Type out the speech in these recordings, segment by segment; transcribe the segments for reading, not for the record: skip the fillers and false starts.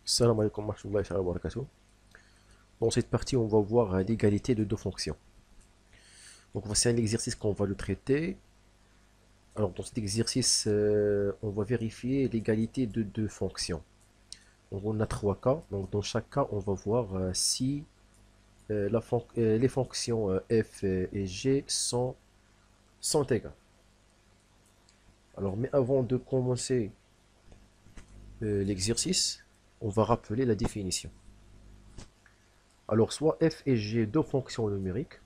Salam alaikum wa rahmatullahi wa barakatuh. Dans cette partie, on va voir l'égalité de deux fonctions. Donc voici un exercice qu'on va le traiter. Alors dans cet exercice, on va vérifier l'égalité de deux fonctions. Donc on a trois cas. Donc dans chaque cas, on va voir si les fonctions f et g sont égales. Alors mais avant de commencer l'exercice, on va rappeler la définition. Alors soit f et g, deux fonctions numériques,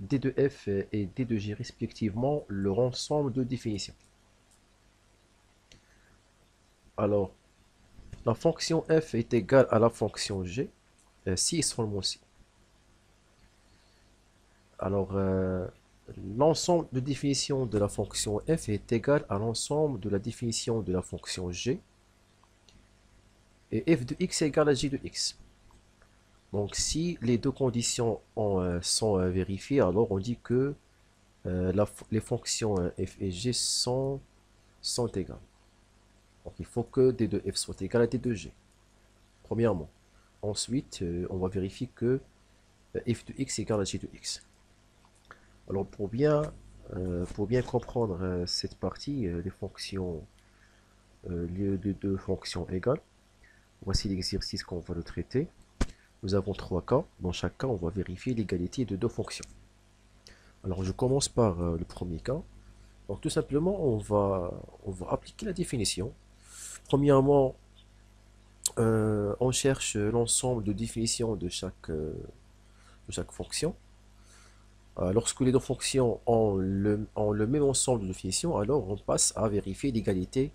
d de f et d de g respectivement leur ensemble de définitions. Alors, la fonction f est égale à la fonction g si et seulement si. Alors, l'ensemble de définition de la fonction f est égal à l'ensemble de la définition de la fonction g et f de x est égal à g de x. Donc, si les deux conditions sont vérifiées, alors on dit que les fonctions f et g sont égales. Donc il faut que d de f soit égal à d de g, premièrement. Ensuite, on va vérifier que f de x est égal à g de x. Alors pour bien comprendre cette partie, les fonctions, lieu de deux fonctions égales, voici l'exercice qu'on va le traiter. Nous avons trois cas. Dans chaque cas, on va vérifier l'égalité de deux fonctions. Alors je commence par le premier cas. Donc tout simplement, on va appliquer la définition. Premièrement, on cherche l'ensemble de définitions de chaque fonction. Lorsque les deux fonctions ont le même ensemble de définitions, alors on passe à vérifier l'égalité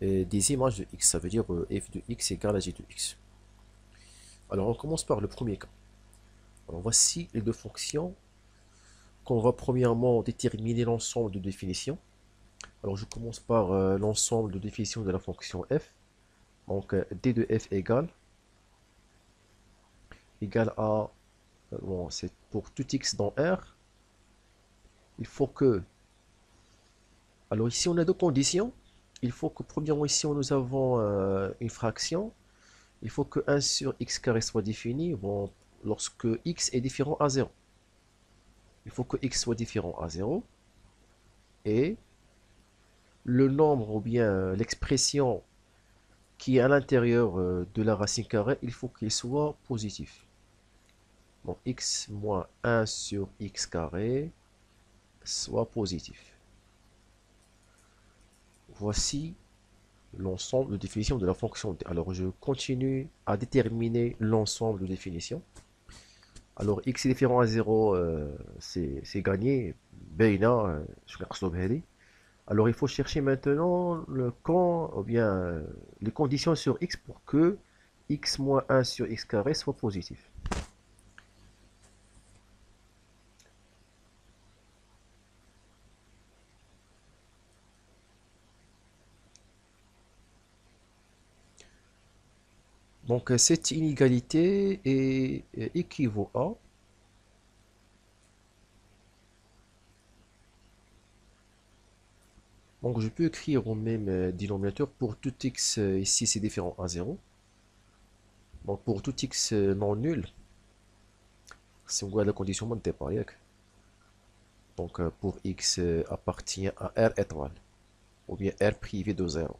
des images de x. Ça veut dire f de x égale à g de x. Alors on commence par le premier cas. Alors voici les deux fonctions qu'on va premièrement déterminer l'ensemble de définitions. Alors je commence par l'ensemble de définitions de la fonction f. Donc d de f égale à, bon, c'est pour tout x dans R, il faut que, alors ici on a deux conditions, il faut que premièrement ici nous avons une fraction, il faut que 1 sur x carré soit défini, bon, lorsque x est différent à 0. Il faut que x soit différent à 0, et le nombre ou bien l'expression qui est à l'intérieur de la racine carrée, il faut qu'il soit positif. Donc x moins 1 sur x carré soit positif. Voici l'ensemble de définitions de la fonction. Alors je continue à déterminer l'ensemble de définitions. Alors x est différent à 0, c'est gagné. Alors il faut chercher maintenant le camp, ou bien les conditions sur x pour que x moins 1 sur x carré soit positif. Donc cette inégalité équivaut à, donc je peux écrire au même dénominateur pour tout x ici c'est différent à 0. Donc pour tout x non nul, c'est la condition de départ. Donc pour x appartient à R étoile, ou bien R privé de 0.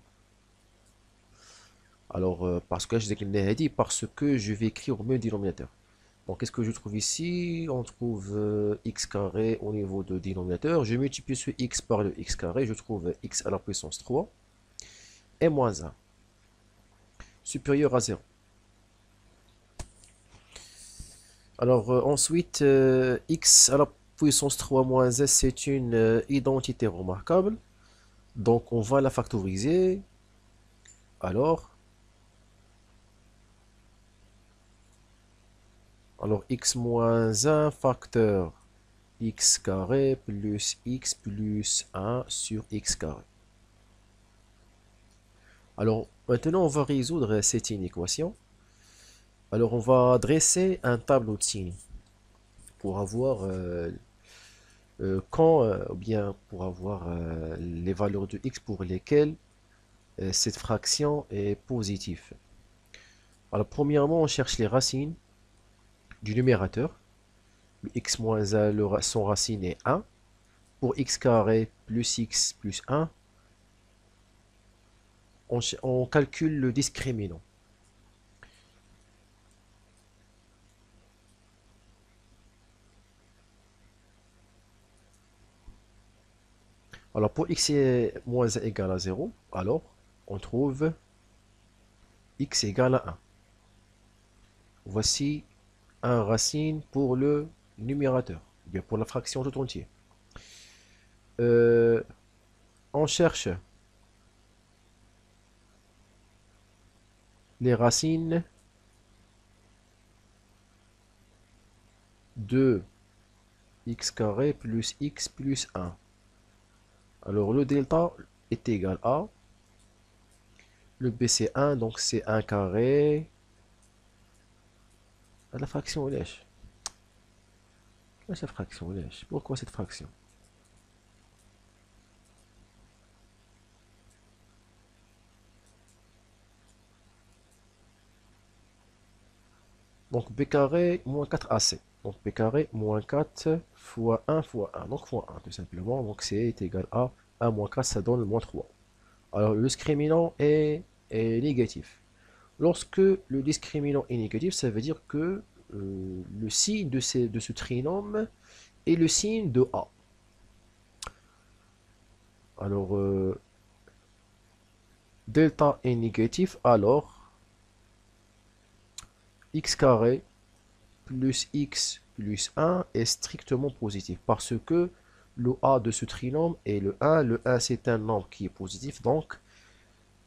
Alors parce que je dit parce que je vais écrire au même dénominateur. Donc qu'est-ce que je trouve ici? On trouve x carré au niveau de dénominateur. Je multiplie ce x par le x carré, je trouve x à la puissance 3 et moins 1 supérieur à 0. Alors ensuite, x à la puissance 3 moins 1, c'est une identité remarquable. Donc on va la factoriser. Alors x moins 1 facteur x carré plus x plus 1 sur x carré. Alors maintenant on va résoudre cette inéquation. Alors on va dresser un tableau de signes pour avoir ou bien pour avoir les valeurs de x pour lesquelles cette fraction est positive. Alors, premièrement, on cherche les racines du numérateur. Le x moins 1, son racine est 1. Pour x carré plus x plus 1, on calcule le discriminant. Alors, pour x est moins 1 égale à 0, alors on trouve x égale à 1. Voici un racine pour le numérateur, ou bien pour la fraction tout entier. On cherche les racines de x carré plus x plus 1. Alors le delta est égal à, le b c'est 1, donc c'est 1 carré, à la fraction lèche. La fraction lèche. Pourquoi cette fraction? Donc b carré moins 4ac. Donc b carré moins 4 fois 1 fois 1. Donc fois 1 tout simplement. Donc c'est égal à 1 moins 4, ça donne moins 3. Alors le discriminant est négatif. Lorsque le discriminant est négatif, ça veut dire que le signe de ce trinôme est le signe de A. Alors delta est négatif, alors x carré plus x plus 1 est strictement positif parce que le A de ce trinôme est le 1. Le 1 c'est un nombre qui est positif, donc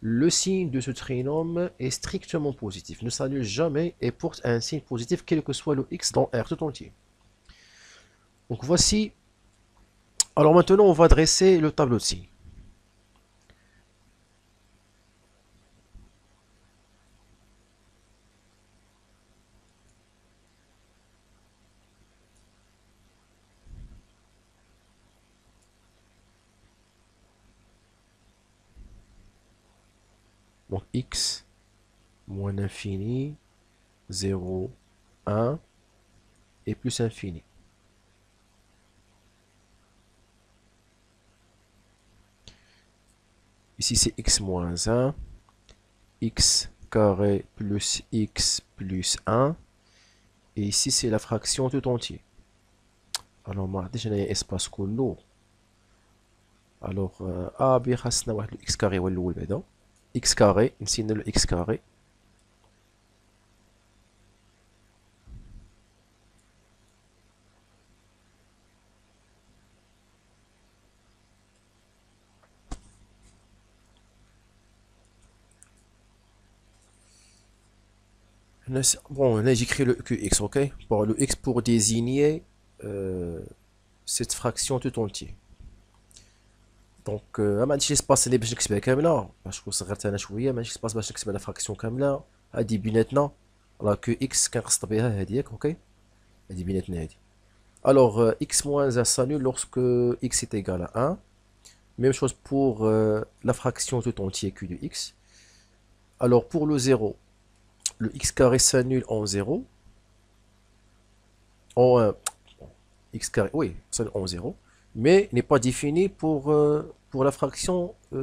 le signe de ce trinôme est strictement positif, ne s'annule jamais et porte un signe positif quel que soit le x dans R tout entier. Donc voici. Alors maintenant on va dresser le tableau de signes. Donc x moins l'infini, 0, 1 et plus infini. Ici c'est x moins 1, x carré plus x plus 1. Et ici c'est la fraction tout entier. Alors ما عنديش هنايا espace كله. Alors بي خاصنا واحد x carré هو الاول بعدا. x carré نسينا le x carré. Bon, là j'écris le qx, ok? Pour le x pour désigner cette fraction tout entier. دونك ما عنديش اسباس اللي باش نكتبها كامله باش صغرت انا شويه، ما عنديش اسباس باش نكتب لا فراكسيون كامله. هادي بيناتنا راه كو اكس كنقصد بها هادي ياك، اوكي؟ هادي بيناتنا هادي. الوغ x moins 1 s'annule lorsque x est égal à 1. Même chose pour la fraction tout entier q de x. Alors pour le 0, le x carré s'annule en 0. En 1, x carré, oui, s'annule en 0. Mais n'est pas défini pour la fraction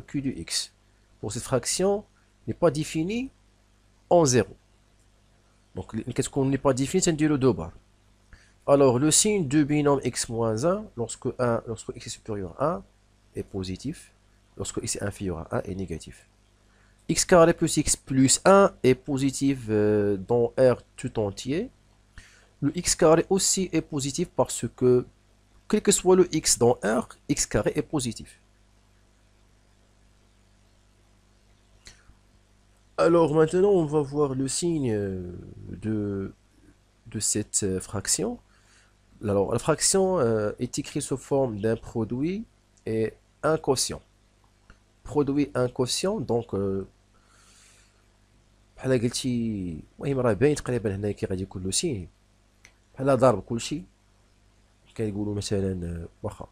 q de x. Pour cette fraction, n'est pas défini en 0. Donc, qu'est-ce qu'on n'est pas défini? C'est le 2 bar. Alors, le signe du binôme x moins 1, lorsque x est supérieur à 1, est positif. Lorsque x est inférieur à 1, est négatif. X carré plus x plus 1 est positif dans R tout entier. Le x carré aussi est positif parce que, quel que soit le x dans R, x carré est positif. Alors maintenant, on va voir le signe de cette fraction. Alors, la fraction est écrite sous forme d'un produit et un quotient. Produit un quotient, donc بحال قلتي المهم راه باين تقريبا هنا كي غادي يكون له سين بحال ضارب كلشي. كنقولوا مثلا واخا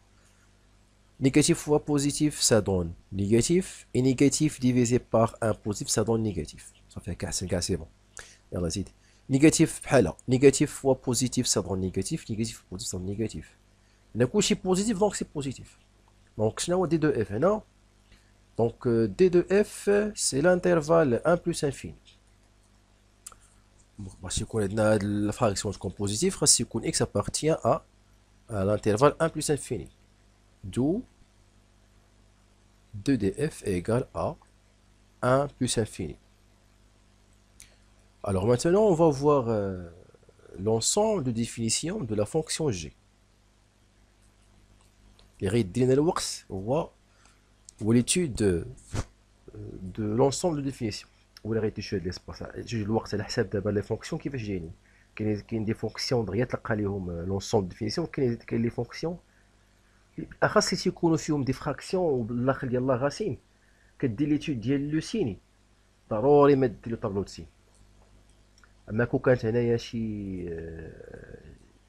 négatif fois positif ça donne négatif et négatif divisé par un positif ça donne négatif. Ça fait كاع c'est bon. يلا زيد. نيجاتيف بحالها، نيجاتيف فوا بوزيتيف ça donne négatif, négatif fois positif ça donne négatif. هنا كلشي بوزيتيف دونك سي بوزيتيف. دونك شنو هو دي دو اف هنا؟ دونك دي دو اف سي l'intervalle 1 plus infini. باش يكون عندنا هاد الفراكسيون تكون بوزيتيف خاص يكون x appartient à l'intervalle 1 plus infini. D'où 2df égale à 1 plus infini. Alors maintenant, on va voir l'ensemble de définitions de la fonction g. Les règles ou l'étude de l'ensemble de définitions. Ou les règles de l'espace. Le حساب دابا les fonctions كيفاش جايين. كاين دي فونكسيون دغيا تلقى عليهم l'ensemble de définitions. كاين لي فونكسيون خاص يكونوا فيهم دي فراكسيون وبالاخر ديال لاغاسين. كدير ليتود ديال لو سيني ضروري ما دير لو طابلو دو سين. اما كون كانت هنايا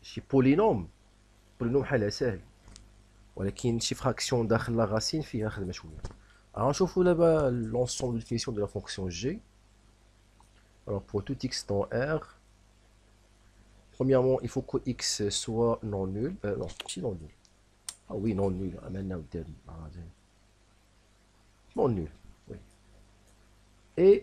شي بولينوم حالها ساهل، ولكن شي فراكسيون داخل لاغاسين فيها خدمه شويه. غنشوفوا دابا l'ensemble de définition de la fonction g. Alors pour tout x dans R, premièrement il faut que x soit non nul. Non, si non nul. Ah oui, non nul. Non nul, oui. Et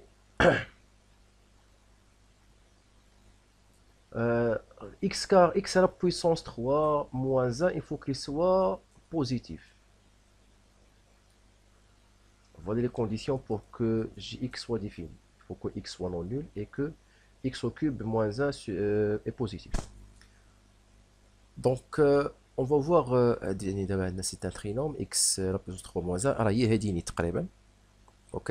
x car x à la puissance 3 moins 1, il faut qu'il soit positif. Voilà les conditions pour que x soit défini. Il faut que x soit non nul et que x au cube moins 1 est positif. Donc on va voir c'est un trinôme x à la puissance 3 moins 1. Alors il y a ok.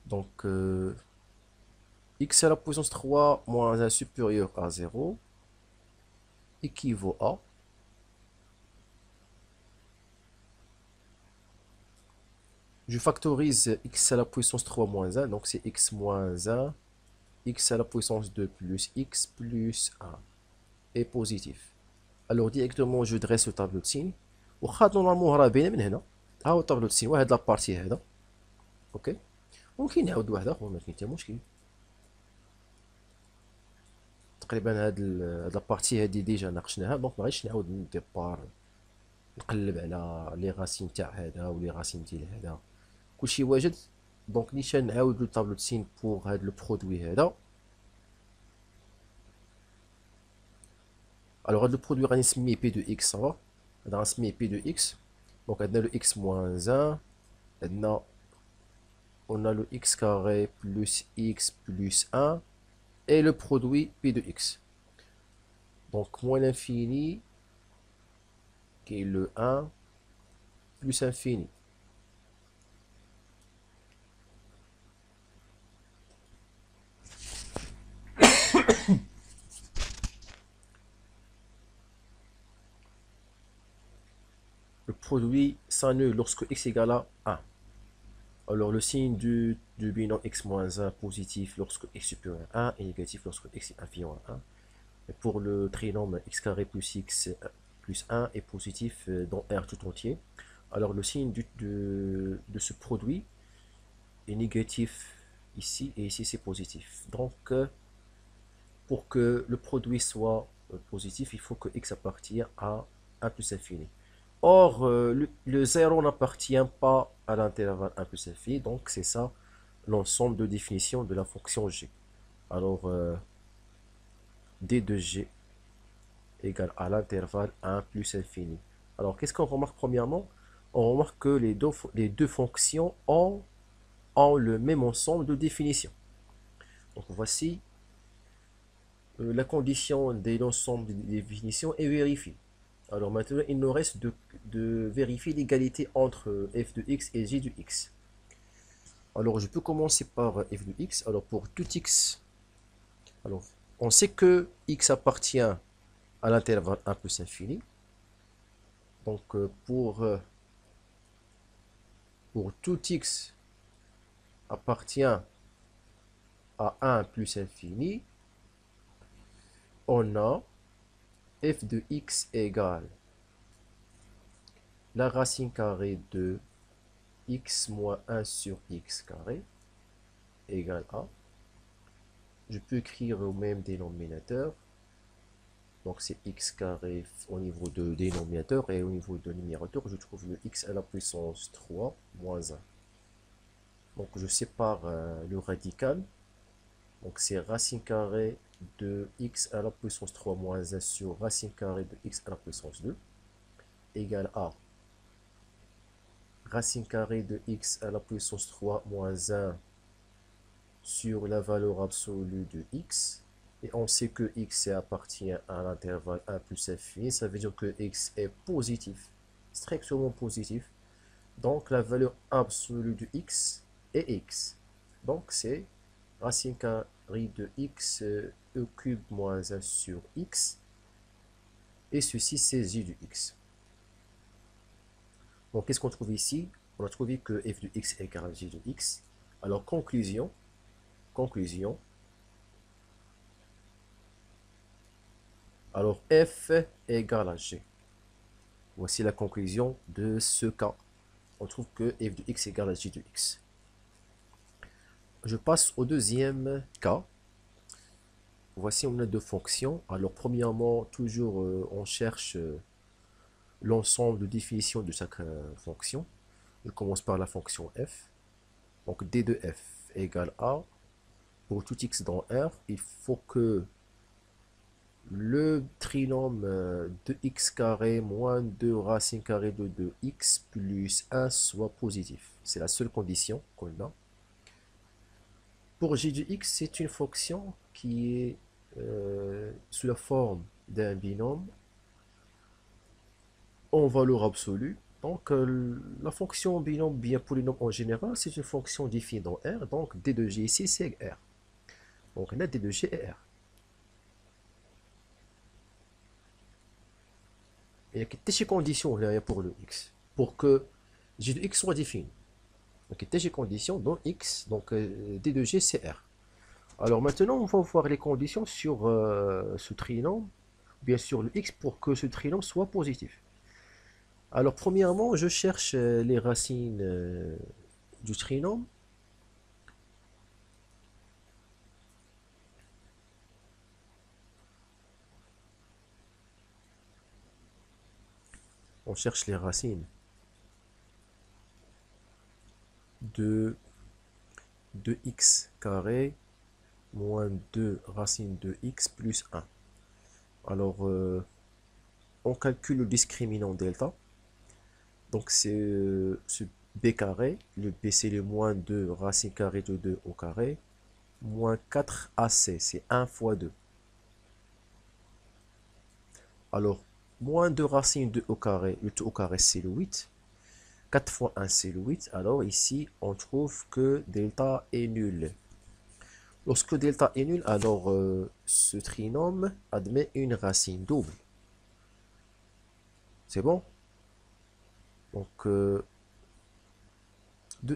Donc x à la puissance 3 moins 1 supérieur à 0 équivaut à je factorise x à la puissance 3 moins 1, donc c'est x moins 1, x à la puissance 2 plus x plus 1 est positif. Alors directement je dresse le tableau de signes. وخا نورمالمون راه باينه من هنا. ها هو الطابلو دو سين واحد لابارتي هذا. اوكي. ممكن نعاود واحد اخر ما كاين حتى مشكل. تقريبا هاد لابارتي هادي ديجا ناقشناها، دونك مغاديش نعاود من ديبار نقلب على لي غاسين تاع هذا ولي غاسين ديال هذا. كلشي واجد. دونك نيشان نعاودو الطابلو دو سين بوغ هاد لو برودوي هذا. الوغ هاد لو برودوي غادي نسميه بي دو اكس صافا. هذا غنسميه بي دو اكس. دونك عندنا لو اكس موان 1، عندنا on a le x carré plus x plus 1 et le produit p de x. Donc moins l'infini qui est le 1 plus infini. Le produit s'annule lorsque x égale à 1. Alors le signe du binôme x-1 positif lorsque x supérieur à 1 et négatif lorsque x est inférieur à 1. Et pour le trinôme x carré plus x plus 1 est positif dans R tout entier. Alors le signe de ce produit est négatif ici et ici c'est positif. Donc pour que le produit soit positif, il faut que x appartienne à 1 plus infini. Or, le 0 n'appartient pas à l'intervalle 1 plus infini, donc c'est ça l'ensemble de définition de la fonction g. Alors, d de g égale à l'intervalle 1 plus infini. Alors, qu'est-ce qu'on remarque premièrement? On remarque que les deux fonctions ont le même ensemble de définitions. Donc, voici la condition de l'ensemble des définitions est vérifiée. Alors maintenant, il nous reste de vérifier l'égalité entre f de x et g de x. Alors je peux commencer par f de x. Alors pour tout x, alors on sait que x appartient à l'intervalle 1 plus infini. Donc pour tout x appartient à 1 plus infini, on a f de x égale la racine carrée de x moins 1 sur x carré égale à je peux écrire au même dénominateur. Donc c'est x carré au niveau de dénominateur et au niveau de numérateur, je trouve le x à la puissance 3 moins 1. Donc je sépare le radical. Donc c'est racine carrée de x à la puissance 3 moins 1 sur racine carrée de x à la puissance 2 égale à racine carrée de x à la puissance 3 moins 1 sur la valeur absolue de x. Et on sait que x appartient à l'intervalle 1 plus infini. Ça veut dire que x est positif, strictement positif. Donc la valeur absolue de x est x. Donc c'est racine carrée de x e cube moins 1 sur x. Et ceci c'est j de x. Donc qu'est-ce qu'on trouve ici? On a trouvé que f de x égale à j de x. Alors conclusion. Alors f égale à g. Voici la conclusion de ce cas. On trouve que f de x égale à j de x. Je passe au deuxième cas. Voici, on a deux fonctions. Alors premièrement, toujours on cherche l'ensemble de définition de chaque fonction. Je commence par la fonction f. Donc d de f égale a. Pour tout x dans R, il faut que le trinôme de x carré moins 2 racine carrée de 2x plus 1 soit positif. C'est la seule condition qu'on a. Pour j de x, c'est une fonction qui est sous la forme d'un binôme en valeur absolue. Donc la fonction binôme bien polynôme en général, c'est une fonction définie dans R. Donc d de g ici, c'est R. Donc là, d de g est R. Il y a quelques conditions pour le x, pour que g de x soit défini. Donc, quelques conditions dans x, donc d de g c'est R. Alors maintenant, on va voir les conditions sur ce trinôme, bien sûr le x, pour que ce trinôme soit positif. Alors premièrement, je cherche les racines du trinôme. On cherche les racines de x carré moins 2 racine de x plus 1. Alors, on calcule le discriminant delta. Donc, c'est ce b carré. Le b, c'est le moins 2 racine carrée de 2 au carré. Moins 4ac, c'est 1 fois 2. Alors, moins 2 racine de 2 au carré, le tout au carré, c'est le 8. 4 fois 1, c'est le 8. Alors, ici, on trouve que delta est nul. Lorsque delta est nul, alors ce trinôme admet une racine double. C'est bon? Donc, de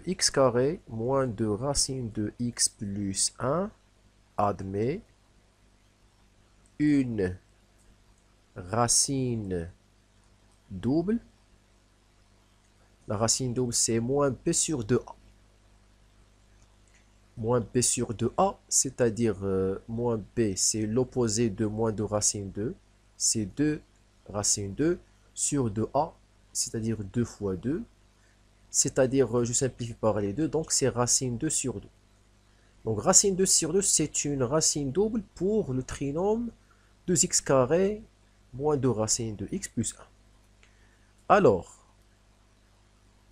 x carré moins de racine de x plus 1 admet une racine double. La racine double, c'est moins b sur 2a. Moins b sur 2a, c'est-à-dire moins b, c'est l'opposé de moins de racine 2. C'est 2 racine 2 sur 2a, c'est-à-dire 2 fois 2. C'est-à-dire, je simplifie par les deux, donc c'est racine 2 sur 2. Donc racine 2 sur 2, c'est une racine double pour le trinôme 2x carré moins 2 racine de x plus 1. Alors,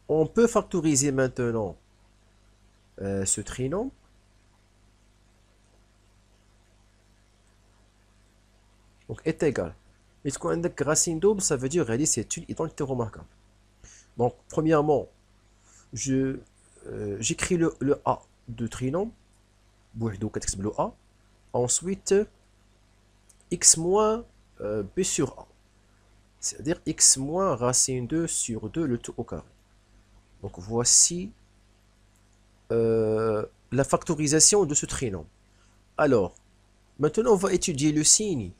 on peut factoriser maintenant ce trinôme. Donc est égal. Et ce qu'on a une racine double, ça veut dire que c'est une identité remarquable. Donc premièrement, j'écris le a de trinôme. Donc le a. Ensuite, x moins b sur a. C'est-à-dire x moins racine 2 sur 2, le tout au carré. Donc voici la factorisation de ce trinôme. Alors, maintenant on va étudier le signe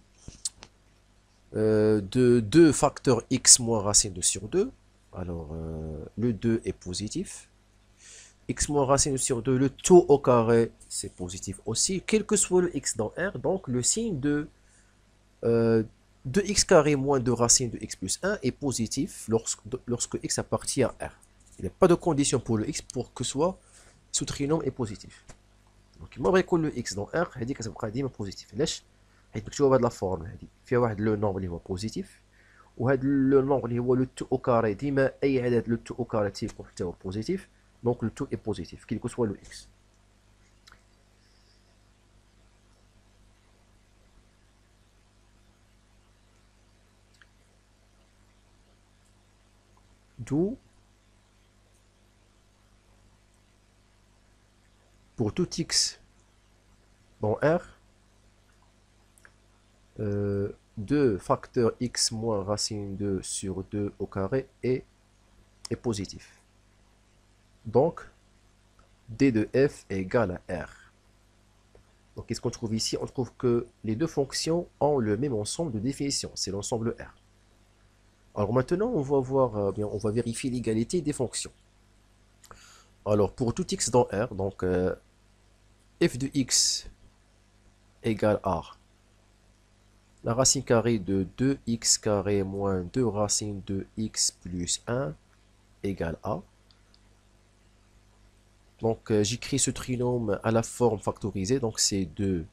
de 2 facteurs x moins racine 2 sur 2. Alors, le 2 est positif. X moins racine 2 sur 2, le tout au carré, c'est positif aussi, quel que soit le x dans R, donc le signe de 2x carré moins 2 racine de x plus 1 est positif lorsque x appartient à R. Il n'y a pas de condition pour le x pour que soit ce trinôme est positif. Donc, ما بغى يكون le x dans R هذه كتبقى ديما بوزيتيف. علاش؟ حيت مكتوبه بهذه لا فورم هذه فيها واحد لو نومبر اللي هو بوزيتيف، وهذا لو نومبر اللي هو لو تو او كاري ديما اي عدد لو تو او كاري تيكون حتى هو بوزيتيف، دونك لو تو اي بوزيتيف كي سوا لو اكس. D'où pour tout x dans R, 2 facteur x moins racine 2 sur 2 au carré est positif. Donc, d de f est égal à R. Donc, qu'est-ce qu'on trouve ici? On trouve que les deux fonctions ont le même ensemble de définition. C'est l'ensemble R. Alors maintenant, on va voir, on va vérifier l'égalité des fonctions. Alors, pour tout x dans R, donc f de x égale à la racine carrée de 2x carré moins 2 racine de x plus 1 égale à. Donc, j'écris ce trinôme à la forme factorisée. Donc, c'est 2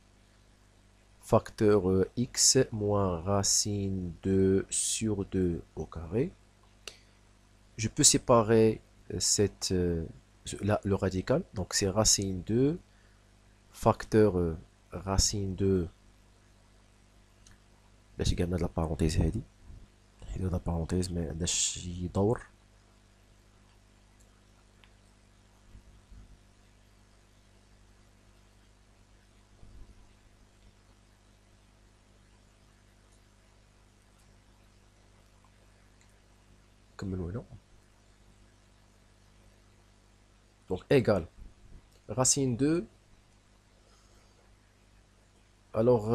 facteur x moins racine 2 sur 2 au carré. Je peux séparer le radical. Donc, c'est racine 2 facteur racine 2. باش قلنا la parenthèse هذه حيدو la parenthèse ما عندهاش شي دور. كملوا هنا. Donc égal racine 2. Alors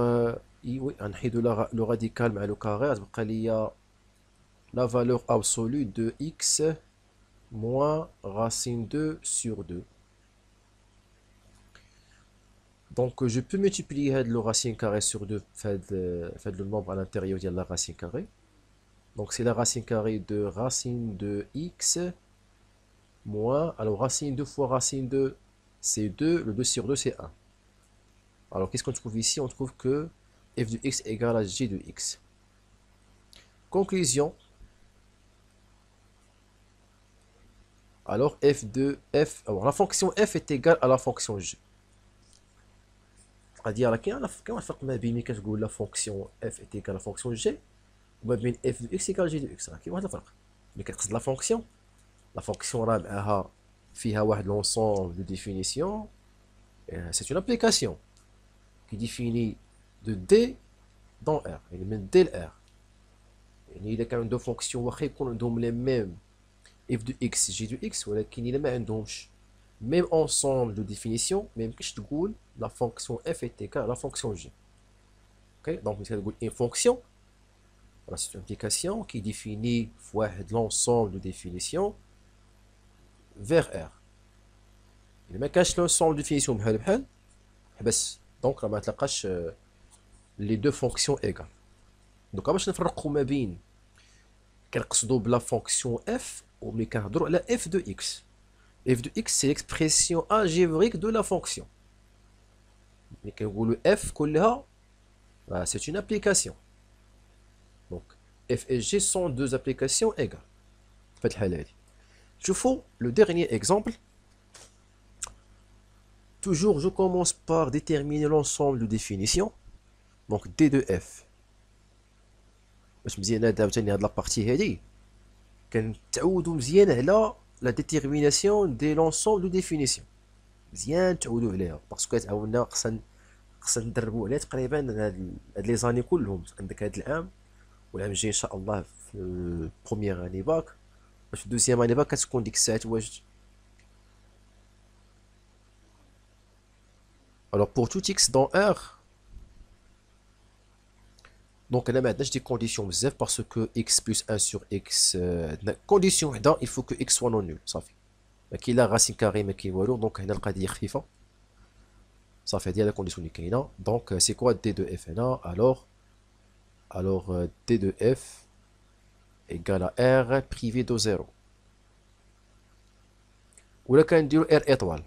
oui, نحيدو le radical مع le carré غتبقى ليا la valeur absolue de x moins racine 2 sur 2. Donc je peux multiplier le racine carré sur 2 fait le nombre à l'intérieur de la racine carrée. Donc c'est la racine carrée de racine de x moins, alors racine 2 fois racine 2 c'est 2, le 2 sur 2 c'est 1. Alors qu'est-ce qu'on trouve ici? On trouve que f de x égale à g de x. Conclusion. Alors alors la fonction f est égale à la fonction g. C'est-à-dire là كاين الفرق ما بين ملي كتقول la fonction f est égale à la fonction g وما بين f de x égale g de x. راه كاين واحد الفرق ملي كتقصد la fonction راه معاها فيها واحد l'ensemble de définition. C'est une application qui définit de d dans R, يعني من d ل R. يعني إذا كانوا deux fonctions واخا يكون عندهم les mêmes f de x g de x ولكن إلا ما عندهمش même ensemble de définition ما يمكنش تقول la fonction f est égale à la fonction g. Ok, donc ملي كتقول une fonction, c'est une application qui définit واحد l'ensemble de définition vers R. إلا ما كانش l'ensemble de définition بحال بحال حبس، دونك راه ما تلقاش les deux fonctions égales. Donc باش نفرقوا ما بين كنقصدوا بلا فونكسيون f وملي كنهضروا على f de x. f de x c'est l'expression algébrique de la fonction. ملي كنقولوا f كلها c'est une application. Donc f et g sont deux applications égales في الحالة هذه. شوفوا le dernier exemple. Toujours je commence par déterminer l'ensemble de définition. Donc d de f باش مزيان هاد عاوتاني هاد لابارتي هادي كنتعودو مزيان على لا ديتيرميناسيون دي لونسومبل دو ديفينيسيون، مزيان تعودو عليها باسكو كتعاوننا خصنا ندربو عليها تقريبا هاد لي زاني كلهم. عندك هاد العام والعام الجاي ان شاء الله في بروميير اني باك، باش في دوزيام اني باك كتكون ديك الساعات واجد. Alors pour tout x dans R, donc là maintenant j'ai des conditions bzaf parce que x plus 1 sur x condition وحده il faut que x soit non nul صافي. ما كاين لا racine carrée ما كاين والو، دونك هنا القضيه خفيفه. صافي ديال لا كونديسيون اللي كاينه. دونك سي كوا دي دو اف هنا؟ alors d de f égale à r privé de 0 ولا كنديرو r étoile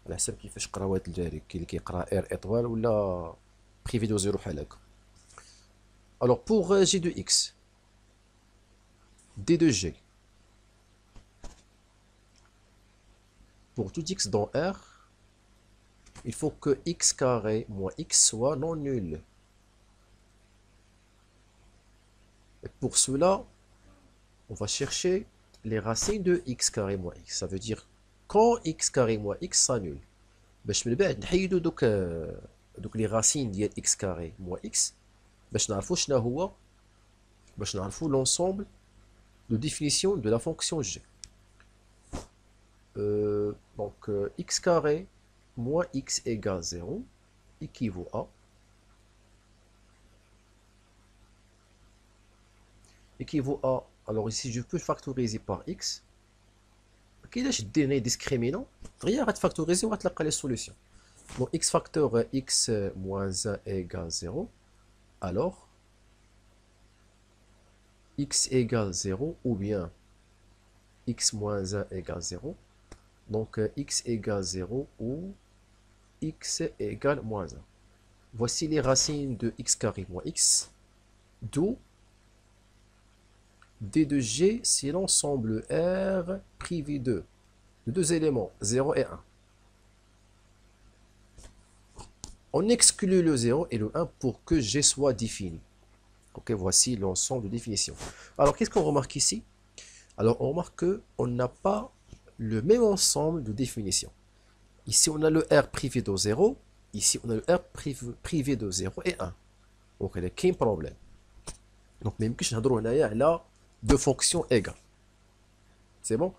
على حسب كيفاش قراوات الجاري، كاين اللي كيقرا r étoile ولا privé de 0 بحال هكا. alors pour g de x d de g pour tout x dans R, il faut que x carré moins x soit non nul. Et pour cela, on va chercher les racines de x carré moins x. Ça veut dire quand x carré moins x s'annule. باش من بعد نحيدو دوك les racines ديال x carré moins x باش نعرفو شنو هو، باش نعرفو l'ensemble de définition de la fonction g. Donc x carré moins x égale 0 équivaut à alors ici je peux factoriser par x. كيفاش دير discriminant غير غتفاكتوريزي وغتلقى لي solutions. donc x facteur x moins 1 égale 0, alors x égale 0 ou bien x moins 1 égale 0. donc x égale 0 ou x égale moins 1. Voici les racines de x carré moins x, d'où d de g, c'est l'ensemble R privé de deux éléments, 0 et 1. On exclut le 0 et le 1 pour que g soit défini. Ok, voici l'ensemble de définition. Alors, qu'est-ce qu'on remarque ici? Alors, on remarque qu'on n'a pas le même ensemble de définition. Ici, on a le R privé de 0. Ici, on a le R privé de 0 et 1. Donc, il y a qu'un problème. Donc, même que je n'ai là deux fonctions égales. C'est bon?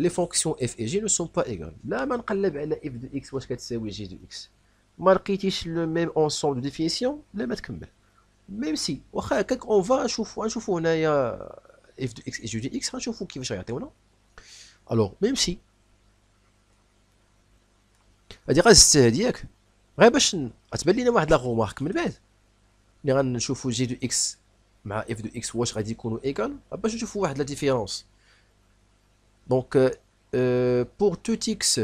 Les fonctions f et g ne sont pas égales. Là, on نقلب على f de x واش كتساوي g de x. ما لقيتيش le même ensemble de définition, لا ما تكمل. Même si واخا هكاك on va نشوفوا هنايا f de x et g de x غنشوفوا كيفاش غيعطيونا. alors même si هادي غتستاهل ياك غير باش غتبان لينا واحد لا غومارك من بعد ملي غنشوفوا g de x مع f de x واش غادي يكونوا ايغال باش نشوفوا واحد لا ديفيرونس. donc pour tout x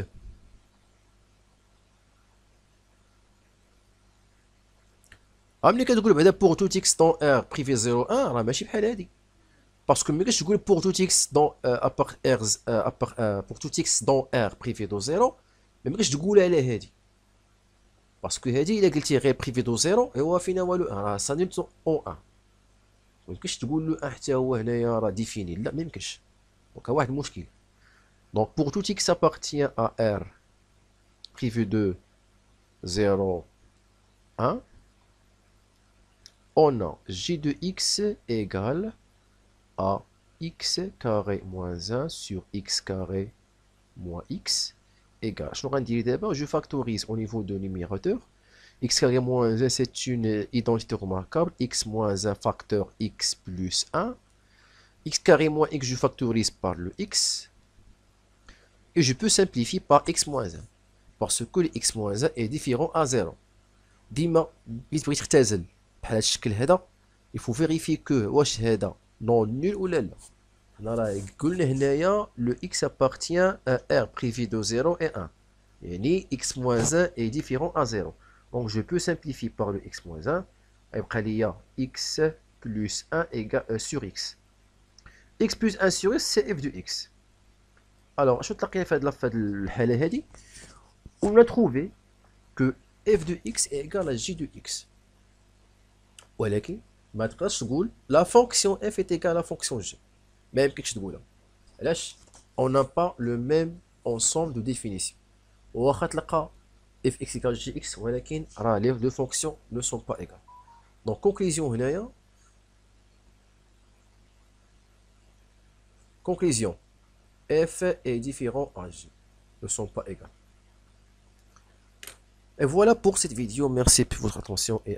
ملي كتقول بعدا pour tout x dans R privé 0 1 راه ماشي بحال هادي. باسكو ملي كتقول pour tout x dans pour tout x dans R privé de 0 ما يمكنش تقول على هادي، باسكو هادي الا قلتي غير بريفي دو 0 ايوا فينا والو راه سانيلتو اون 1. ما يمكنش تقول له 1 حتى هو هنايا راه ديفيني، لا ما يمكنش. دونك واحد المشكل. دونك pour tout x appartient à R privé de 0 1 on a g de x égale à x carré moins 1 sur x carré moins x égale. Je vais d'abord, je factorise au niveau de numérateur. X carré moins 1, c'est une identité remarquable. X moins 1 facteur x plus 1. X carré moins x, je factorise par le x. Et je peux simplifier par x moins 1. Parce que le x moins 1 est différent à 0. Dima, il faut vérifier que واش هذا non nul ou لا. Le x appartient à R privé de 0 et 1. Et x moins 1 est différent à 0. Donc je peux simplifier par le x moins 1. Il y a x plus 1 égale, sur x. X plus 1 sur x, c'est f de x. Alors, je vais on a trouvé que f de x est égal à g de x. ولكن ما تقدرش تقول la fonction f est égale à la fonction g. Même que tu dis là, on n'a pas le même ensemble de définitions. fx égale gx, ولكن les deux fonctions ne sont pas égales. Donc conclusion هنايا conclusion f est différent à g, ne sont pas égales. Et voilà pour cette vidéo. Merci pour votre attention et